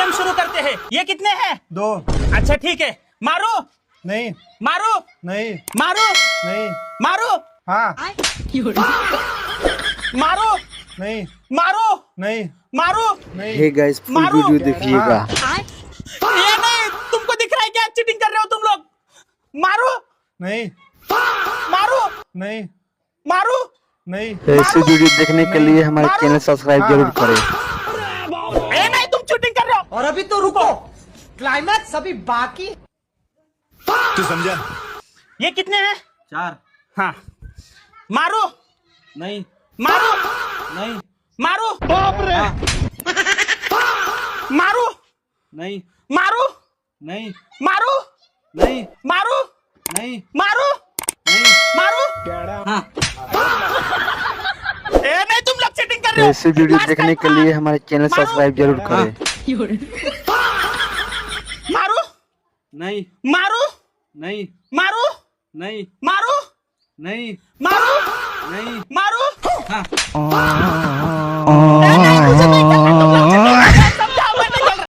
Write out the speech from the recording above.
Game शुरू करते हैं। ये कितने हैं? 2 अच्छा ठीक है, मारो नहीं मारो नहीं मारो नहीं मारो हाँ मारो नहीं मारो नहीं मारो। नहीं हे गाइस फुल मारो। वीडियो देखिएगा। ये नहीं, तुमको दिख रहा है क्या चीटिंग कर रहे हो तुम लोग? मारो नहीं मारो नहीं मारो। नहीं ऐसे वीडियो देखने के लिए हमारे चैनल सब्सक्राइब जरूर करें। ए नहीं, तुम चीटिंग कर रहे हो। और अभी तो रुको, क्लाइमैक्स अभी बाकी। तू समझा? ये कितने हैं? 4 हाँ, मारो नहीं मारो नहीं मारो। बाप रे। मारो नहीं मारो नहीं मारो नहीं मारो नहीं मारो नहीं मारो। ए नहीं, तुम लोग चीटिंग कर रहे हो। ऐसे वीडियो देखने के लिए हमारे चैनल सब्सक्राइब जरूर करें। मारो नहीं मारो नहीं मारो नहीं मारो नहीं मारो नहीं मारो। हाँ